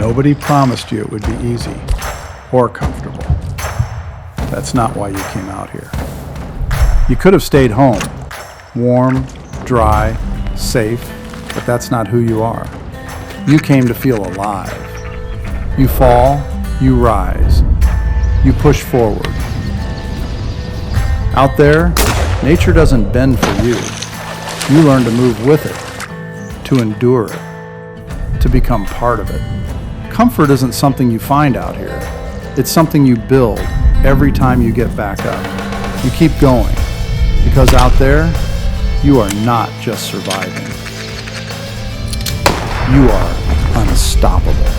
Nobody promised you it would be easy or comfortable. That's not why you came out here. You could have stayed home, warm, dry, safe, but that's not who you are. You came to feel alive. You fall, you rise, you push forward. Out there, nature doesn't bend for you. You learn to move with it, to endure it, to become part of it. Comfort isn't something you find out here. It's something you build every time you get back up. You keep going, because out there, you are not just surviving. You are unstoppable.